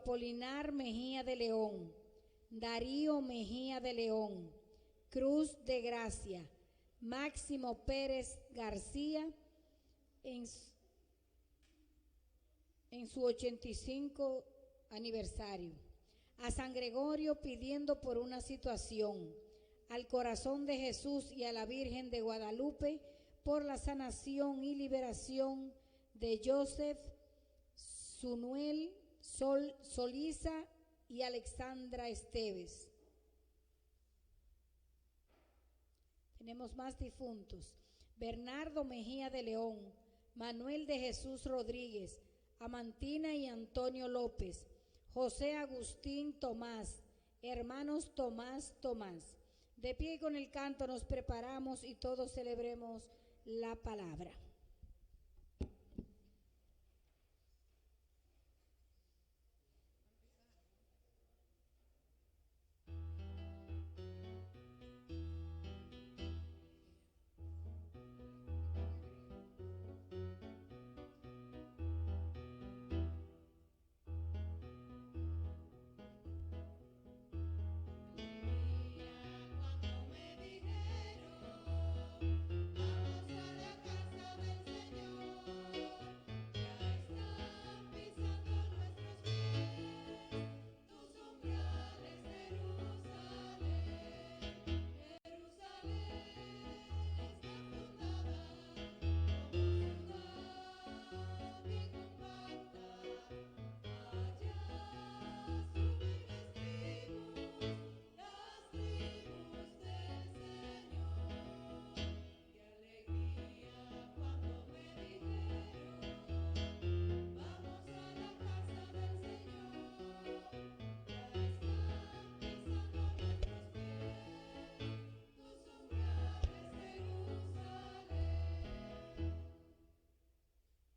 Apolinar Mejía de León, Darío Mejía de León, Cruz de Gracia, Máximo Pérez García, en su 85 aniversario. A San Gregorio pidiendo por una situación, al Corazón de Jesús y a la Virgen de Guadalupe por la sanación y liberación de Joseph, Sunuel, Soliza y Alexandra Esteves. Tenemos más difuntos: Bernardo Mejía de León, Manuel de Jesús Rodríguez, Amantina y Antonio López, José Agustín Tomás, hermanos Tomás. De pie con el canto nos preparamos y todos celebremos la palabra.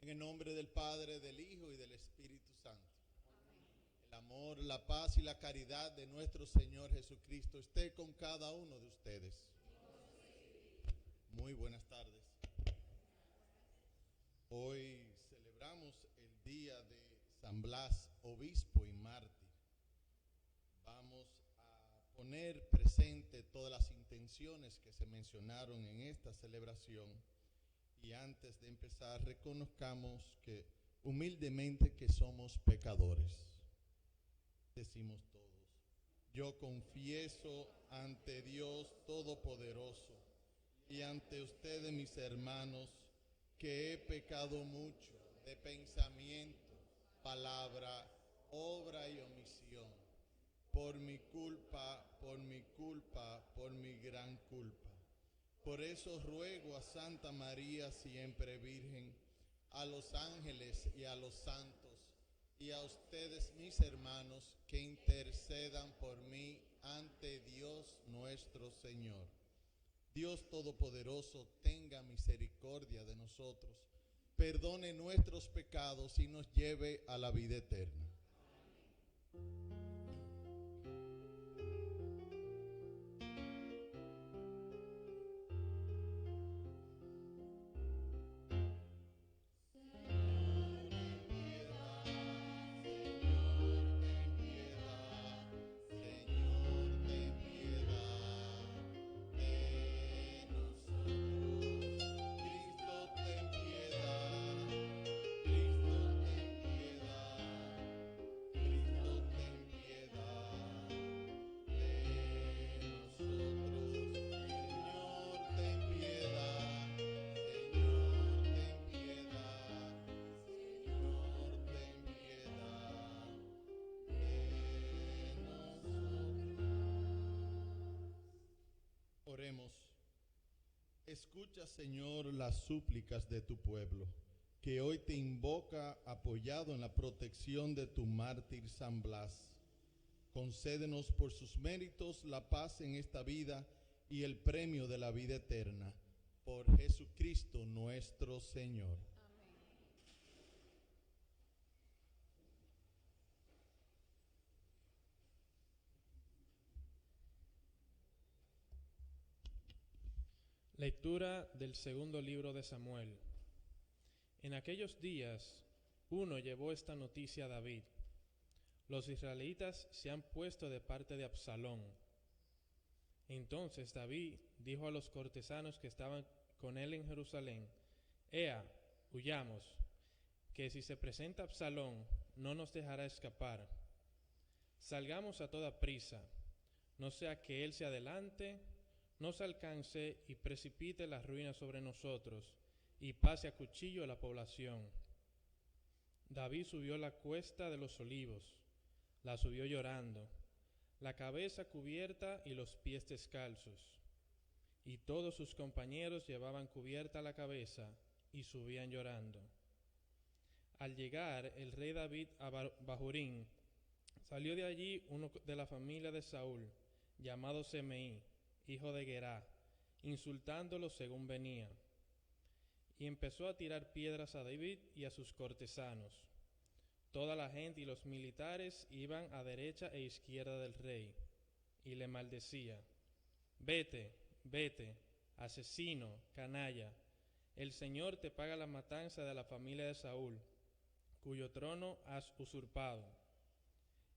En el nombre del Padre, del Hijo y del Espíritu Santo. Amén. El amor, la paz y la caridad de nuestro Señor Jesucristo esté con cada uno de ustedes. Muy buenas tardes. Hoy celebramos el día de San Blas, obispo y mártir. Vamos a poner presente todas las intenciones que se mencionaron en esta celebración. Y antes de empezar, reconozcamos que humildemente que somos pecadores. Decimos todos: yo confieso ante Dios Todopoderoso y ante ustedes, mis hermanos, que he pecado mucho de pensamiento, palabra, obra y omisión, por mi culpa, por mi gran culpa. Por eso ruego a Santa María, siempre Virgen, a los ángeles y a los santos, y a ustedes, mis hermanos, que intercedan por mí ante Dios nuestro Señor. Dios Todopoderoso tenga misericordia de nosotros, perdone nuestros pecados y nos lleve a la vida eterna. Oremos. Escucha, Señor, las súplicas de tu pueblo, que hoy te invoca apoyado en la protección de tu mártir San Blas. Concédenos por sus méritos la paz en esta vida y el premio de la vida eterna. Por Jesucristo nuestro Señor. Amén. Lectura del segundo libro de Samuel. En aquellos días, uno llevó esta noticia a David: los israelitas se han puesto de parte de Absalón. Entonces David dijo a los cortesanos que estaban con él en Jerusalén: Ea, huyamos, que si se presenta Absalón, no nos dejará escapar. Salgamos a toda prisa, no sea que él se adelante, nos alcance y precipite la ruina sobre nosotros, y pase a cuchillo a la población. David subió la cuesta de los olivos, la subió llorando, la cabeza cubierta y los pies descalzos. Y todos sus compañeros llevaban cubierta la cabeza y subían llorando. Al llegar el rey David a Bahurín, salió de allí uno de la familia de Saúl, llamado Semeí, hijo de Gerá, insultándolo según venía. Y empezó a tirar piedras a David y a sus cortesanos. Toda la gente y los militares iban a derecha e izquierda del rey, y le maldecía: Vete, vete, asesino, canalla, el Señor te paga la matanza de la familia de Saúl, cuyo trono has usurpado.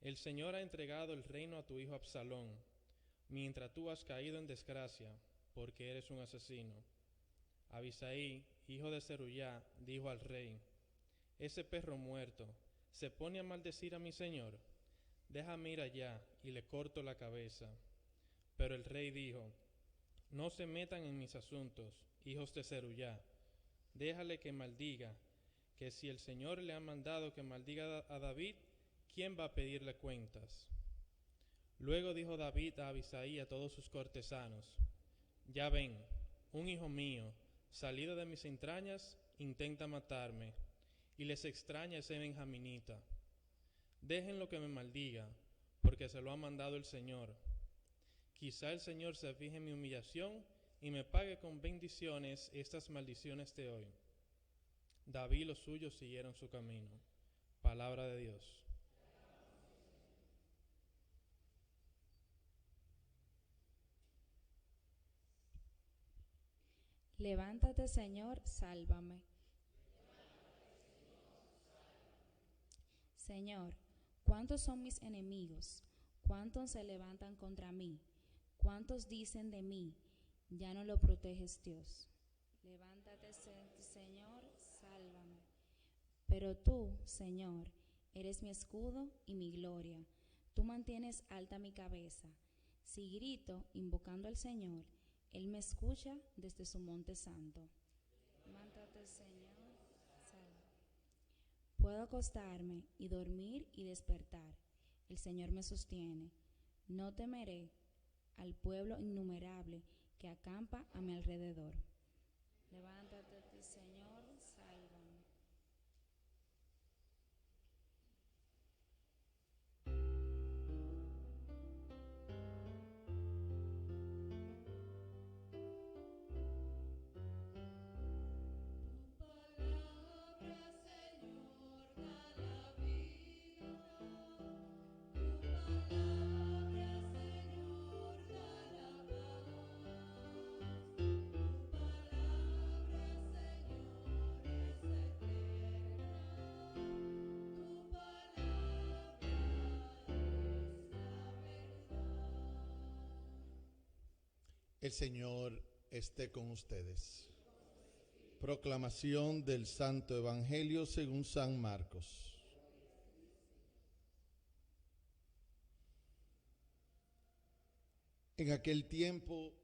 El Señor ha entregado el reino a tu hijo Absalón, mientras tú has caído en desgracia, porque eres un asesino. Abisaí, hijo de Zerullá, dijo al rey: Ese perro muerto se pone a maldecir a mi señor. Déjame ir allá y le corto la cabeza. Pero el rey dijo: No se metan en mis asuntos, hijos de Zerullá. Déjale que maldiga, que si el Señor le ha mandado que maldiga a David, ¿quién va a pedirle cuentas? Luego dijo David a Abisaí y a todos sus cortesanos: Ya ven, un hijo mío, salido de mis entrañas, intenta matarme, y les extraña ese benjaminita. Déjenlo que me maldiga, porque se lo ha mandado el Señor. Quizá el Señor se fije en mi humillación y me pague con bendiciones estas maldiciones de hoy. David y los suyos siguieron su camino. Palabra de Dios. Levántate, Señor, sálvame. Señor, ¿cuántos son mis enemigos? ¿Cuántos se levantan contra mí? ¿Cuántos dicen de mí: ya no lo proteges, Dios? Levántate, Señor, sálvame. Pero tú, Señor, eres mi escudo y mi gloria. Tú mantienes alta mi cabeza. Si grito invocando al Señor, Él me escucha desde su monte santo. Levántate, Señor, sálvame. Puedo acostarme y dormir y despertar. El Señor me sostiene. No temeré al pueblo innumerable que acampa a mi alrededor. Levántate, Señor, sálvame. El Señor esté con ustedes. Proclamación del Santo Evangelio según San Marcos. En aquel tiempo,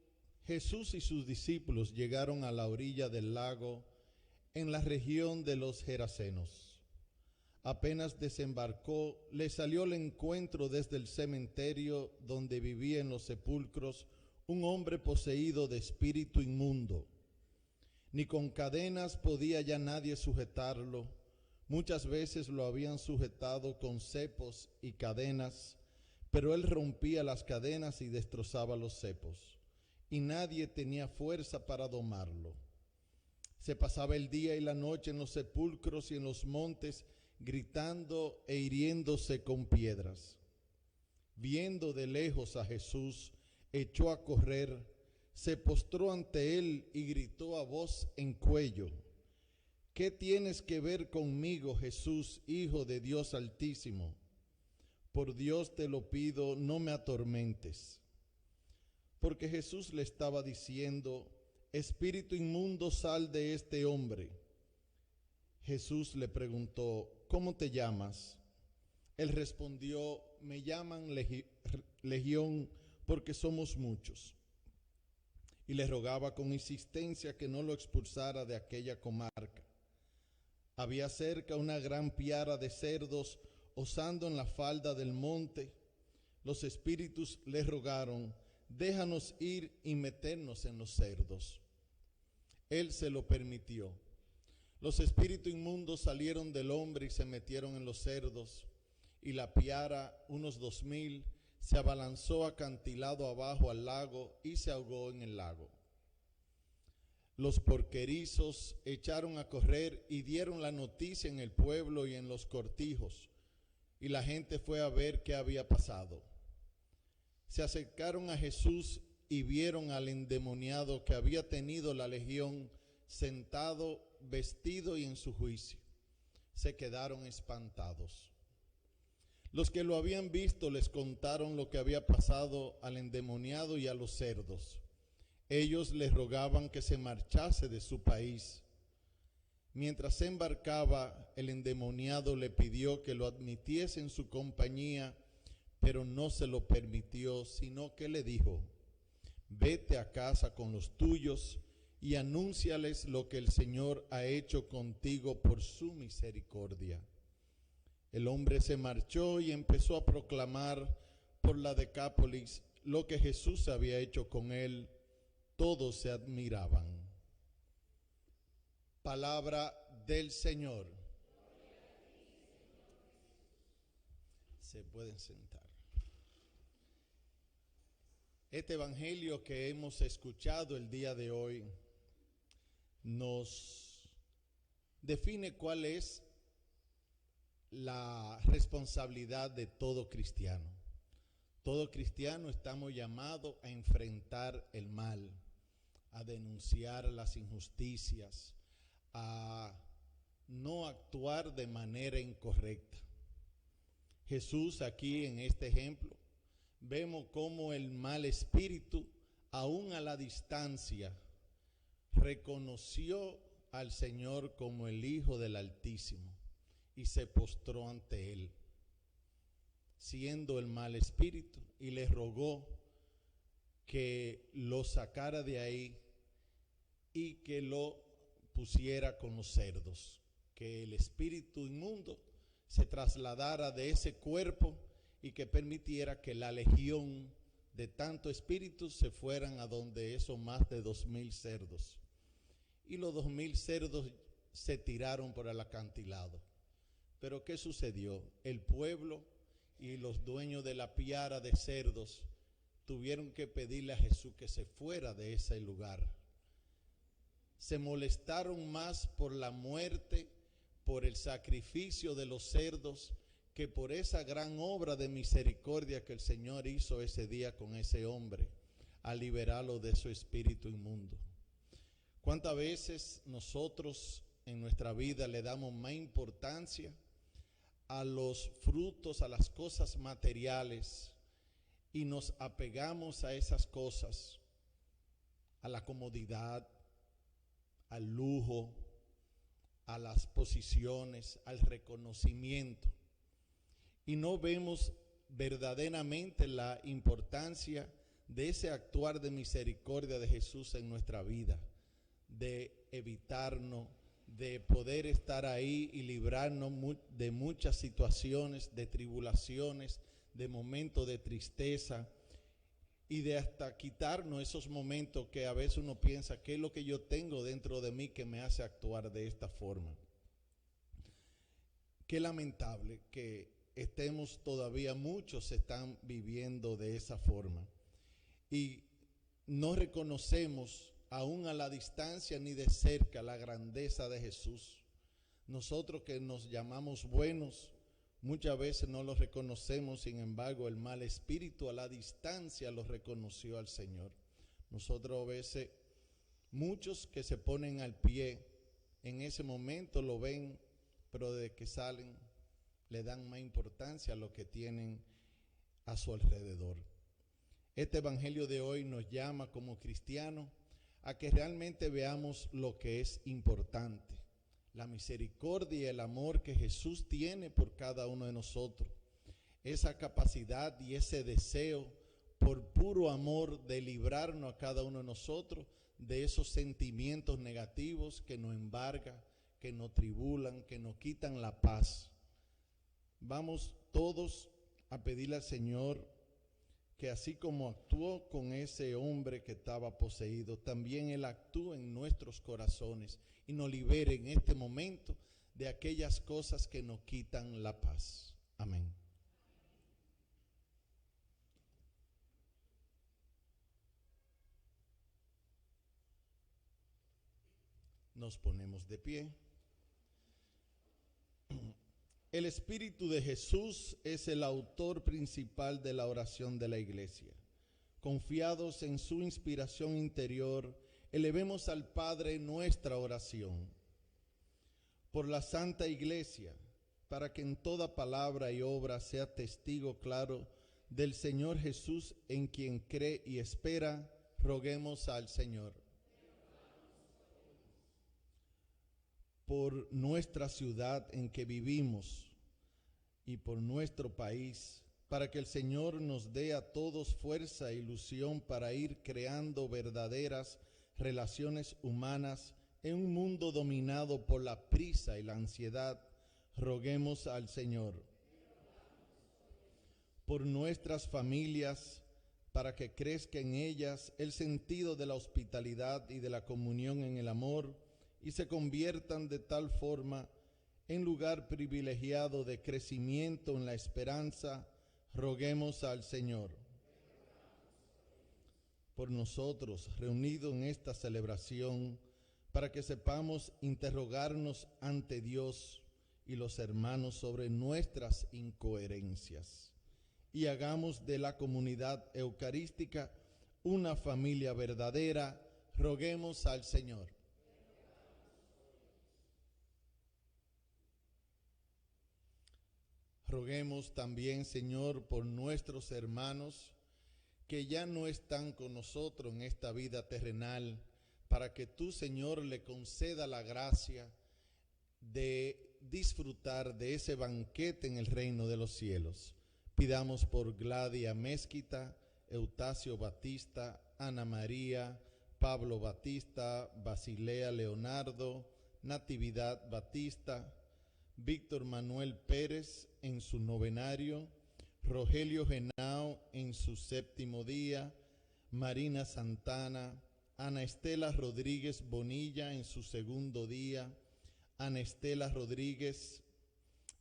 Jesús y sus discípulos llegaron a la orilla del lago en la región de los Gerasenos. Apenas desembarcó, le salió al encuentro desde el cementerio donde vivía en los sepulcros un hombre poseído de espíritu inmundo. Ni con cadenas podía ya nadie sujetarlo. Muchas veces lo habían sujetado con cepos y cadenas, pero él rompía las cadenas y destrozaba los cepos, y nadie tenía fuerza para domarlo. Se pasaba el día y la noche en los sepulcros y en los montes, gritando e hiriéndose con piedras. Viendo de lejos a Jesús, echó a correr, se postró ante él y gritó a voz en cuello: ¿Qué tienes que ver conmigo, Jesús, Hijo de Dios Altísimo? Por Dios te lo pido, no me atormentes. Porque Jesús le estaba diciendo: espíritu inmundo, sal de este hombre. Jesús le preguntó: ¿cómo te llamas? Él respondió: me llaman Legión, porque somos muchos. Y le rogaba con insistencia que no lo expulsara de aquella comarca. Había cerca una gran piara de cerdos osando en la falda del monte. Los espíritus le rogaron: déjanos ir y meternos en los cerdos. Él se lo permitió. Los espíritus inmundos salieron del hombre y se metieron en los cerdos, y la piara, unos 2000, se abalanzó acantilado abajo al lago y se ahogó en el lago. Los porquerizos echaron a correr y dieron la noticia en el pueblo y en los cortijos, y la gente fue a ver qué había pasado. Se acercaron a Jesús y vieron al endemoniado que había tenido la legión sentado, vestido y en su juicio. Se quedaron espantados. Los que lo habían visto les contaron lo que había pasado al endemoniado y a los cerdos. Ellos le rogaban que se marchase de su país. Mientras se embarcaba, el endemoniado le pidió que lo admitiese en su compañía, pero no se lo permitió, sino que le dijo: vete a casa con los tuyos y anúnciales lo que el Señor ha hecho contigo por su misericordia. El hombre se marchó y empezó a proclamar por la Decápolis lo que Jesús había hecho con él. Todos se admiraban. Palabra del Señor. Se pueden sentar. Este evangelio que hemos escuchado el día de hoy nos define cuál es la responsabilidad de todo cristiano. Todo cristiano estamos llamados a enfrentar el mal, a denunciar las injusticias, a no actuar de manera incorrecta. Jesús aquí en este ejemplo vemos cómo el mal espíritu, aún a la distancia, reconoció al Señor como el Hijo del Altísimo y se postró ante él, siendo el mal espíritu, y le rogó que lo sacara de ahí y que lo pusiera con los cerdos, que el espíritu inmundo se trasladara de ese cuerpo y que permitiera que la legión de tantos espíritus se fueran a donde esos más de 2000 cerdos. Y los 2000 cerdos se tiraron por el acantilado. Pero ¿qué sucedió? El pueblo y los dueños de la piara de cerdos tuvieron que pedirle a Jesús que se fuera de ese lugar. Se molestaron más por la muerte, por el sacrificio de los cerdos, que por esa gran obra de misericordia que el Señor hizo ese día con ese hombre, a liberarlo de su espíritu inmundo. ¿Cuántas veces nosotros en nuestra vida le damos más importancia a los frutos, a las cosas materiales, y nos apegamos a esas cosas, a la comodidad, al lujo, a las posiciones, al reconocimiento, y no vemos verdaderamente la importancia de ese actuar de misericordia de Jesús en nuestra vida, de evitarnos, de poder estar ahí y librarnos de muchas situaciones, de tribulaciones, de momentos de tristeza, y de hasta quitarnos esos momentos que a veces uno piensa: ¿qué es lo que yo tengo dentro de mí que me hace actuar de esta forma? Qué lamentable que estemos todavía, muchos están viviendo de esa forma y no reconocemos aún a la distancia ni de cerca la grandeza de Jesús. Nosotros que nos llamamos buenos, muchas veces no lo reconocemos. Sin embargo, el mal espíritu a la distancia lo reconoció al Señor. Nosotros a veces, muchos que se ponen al pie, en ese momento lo ven, pero desde que salen le dan más importancia a lo que tienen a su alrededor. Este evangelio de hoy nos llama como cristianos a que realmente veamos lo que es importante, la misericordia y el amor que Jesús tiene por cada uno de nosotros, esa capacidad y ese deseo por puro amor de librarnos a cada uno de nosotros de esos sentimientos negativos que nos embargan, que nos tribulan, que nos quitan la paz. Vamos todos a pedirle al Señor que así como actuó con ese hombre que estaba poseído, también Él actúe en nuestros corazones y nos libere en este momento de aquellas cosas que nos quitan la paz. Amén. Nos ponemos de pie. El Espíritu de Jesús es el autor principal de la oración de la iglesia. Confiados en su inspiración interior, elevemos al Padre nuestra oración. Por la Santa Iglesia, para que en toda palabra y obra sea testigo claro del Señor Jesús, en quien cree y espera, roguemos al Señor. Por nuestra ciudad en que vivimos y por nuestro país, para que el Señor nos dé a todos fuerza e ilusión para ir creando verdaderas relaciones humanas en un mundo dominado por la prisa y la ansiedad, roguemos al Señor. Por nuestras familias, para que crezca en ellas el sentido de la hospitalidad y de la comunión en el amor, y se conviertan de tal forma en lugar privilegiado de crecimiento en la esperanza, roguemos al Señor. Por nosotros, reunidos en esta celebración, para que sepamos interrogarnos ante Dios y los hermanos sobre nuestras incoherencias y hagamos de la comunidad eucarística una familia verdadera, roguemos al Señor. Roguemos también, Señor, por nuestros hermanos que ya no están con nosotros en esta vida terrenal, para que tú, Señor, le conceda la gracia de disfrutar de ese banquete en el reino de los cielos. Pidamos por Gladia Mezquita, Eutasio Batista, Ana María, Pablo Batista, Basilea Leonardo, Natividad Batista, Víctor Manuel Pérez en su novenario, Rogelio Genao en su séptimo día, Marina Santana, Ana Estela Rodríguez Bonilla en su segundo día, Ana Estela Rodríguez,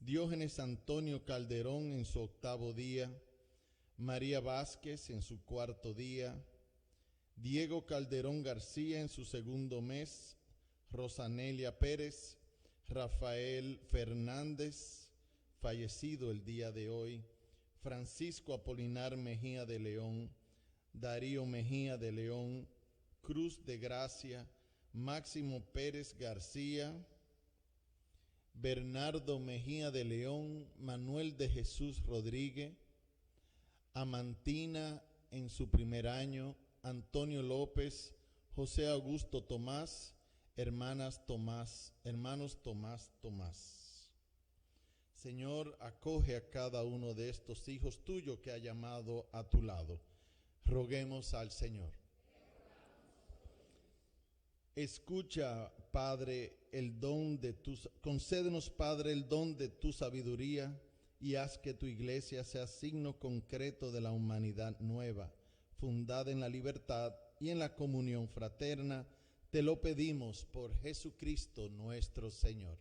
Diógenes Antonio Calderón en su octavo día, María Vázquez en su cuarto día, Diego Calderón García en su segundo mes, Rosanelia Pérez, Rafael Fernández, fallecido el día de hoy, Francisco Apolinar Mejía de León, Darío Mejía de León, Cruz de Gracia, Máximo Pérez García, Bernardo Mejía de León, Manuel de Jesús Rodríguez, Amantina en su primer año, Antonio López, José Augusto Tomás, hermanos Tomás. Señor, acoge a cada uno de estos hijos tuyos que ha llamado a tu lado. Roguemos al Señor. Escucha, Padre, concédenos, Padre, el don de tu sabiduría y haz que tu iglesia sea signo concreto de la humanidad nueva, fundada en la libertad y en la comunión fraterna. Te lo pedimos por Jesucristo nuestro Señor.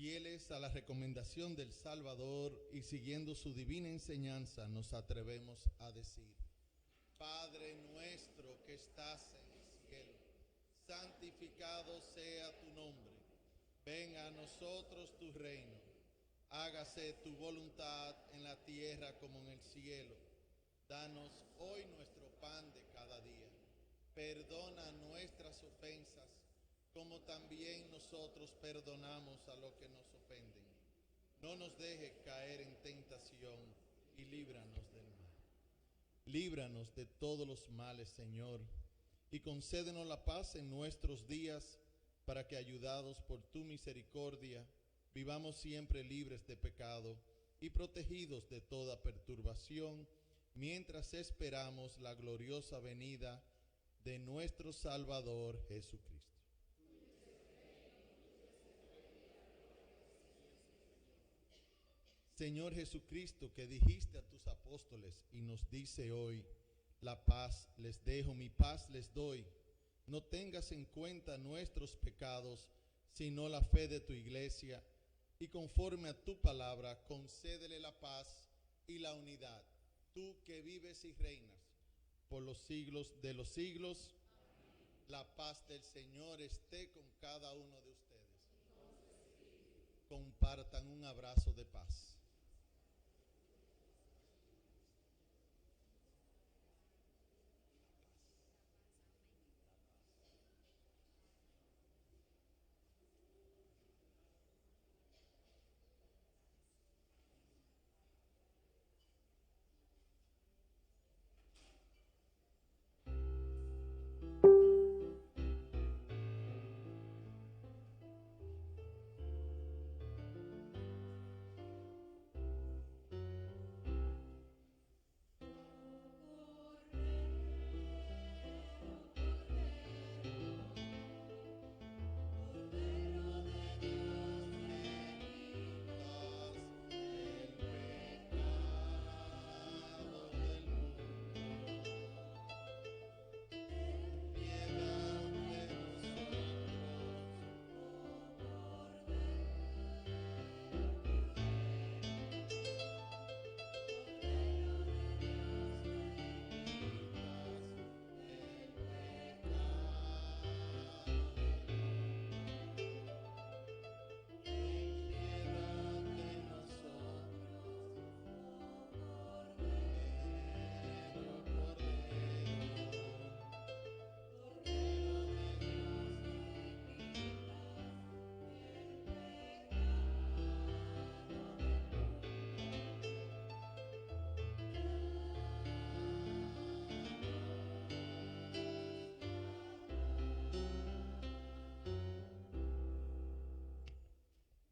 Fieles a la recomendación del Salvador y siguiendo su divina enseñanza, nos atrevemos a decir: Padre nuestro que estás en el cielo, santificado sea tu nombre. Venga a nosotros tu reino. Hágase tu voluntad en la tierra como en el cielo. Danos hoy nuestro pan de cada día. Perdona nuestras ofensas, como también nosotros perdonamos a los que nos ofenden. No nos dejes caer en tentación y líbranos del mal. Líbranos de todos los males, Señor, y concédenos la paz en nuestros días, para que, ayudados por tu misericordia, vivamos siempre libres de pecado y protegidos de toda perturbación, mientras esperamos la gloriosa venida de nuestro Salvador Jesucristo. Señor Jesucristo, que dijiste a tus apóstoles y nos dice hoy: la paz les dejo, mi paz les doy. No tengas en cuenta nuestros pecados, sino la fe de tu iglesia, y conforme a tu palabra, concédele la paz y la unidad. Tú que vives y reinas por los siglos de los siglos. Amén. La paz del Señor esté con cada uno de ustedes. Compartan un abrazo de paz.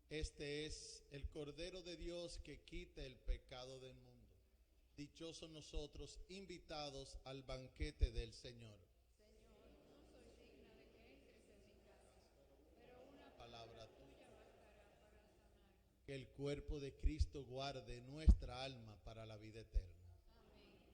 Este es el Cordero de Dios que quita el pecado del mundo. Dichosos nosotros, invitados al banquete del Señor. Señor, no soy digna de que entres en mi casa, pero una Palabra tuya bastará para sanar. Que el cuerpo de Cristo guarde nuestra alma para la vida eterna. Amén.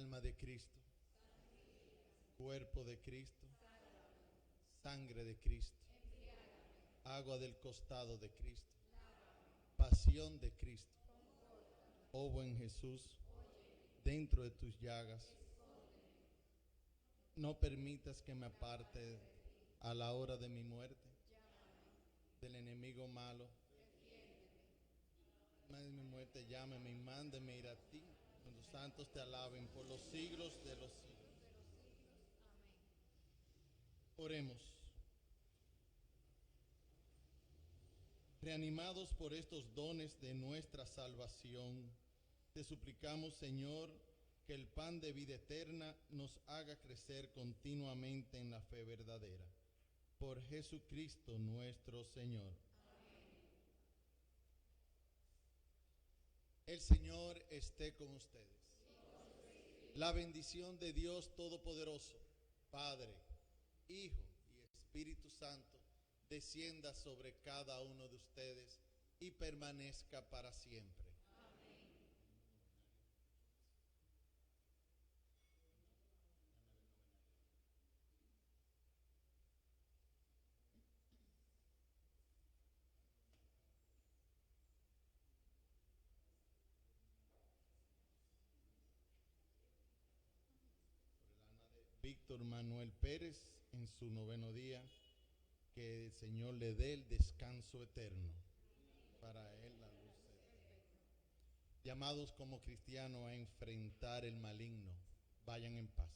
alma de Cristo, cuerpo de Cristo, sangre de Cristo, agua del costado de Cristo, pasión de Cristo. Oh buen Jesús, dentro de tus llagas, no permitas que me aparte a la hora de mi muerte del enemigo malo. De mi muerte, llámeme y mándeme ir a ti. Los santos te alaben por los siglos de los siglos. Oremos. Reanimados por estos dones de nuestra salvación, te suplicamos, Señor, que el pan de vida eterna nos haga crecer continuamente en la fe verdadera. Por Jesucristo nuestro Señor. El Señor esté con ustedes. La bendición de Dios Todopoderoso, Padre, Hijo y Espíritu Santo, descienda sobre cada uno de ustedes y permanezca para siempre. Víctor Manuel Pérez, en su 9º día, que el Señor le dé el descanso eterno. Para él la luz eterna. Llamados como cristianos a enfrentar el maligno, vayan en paz.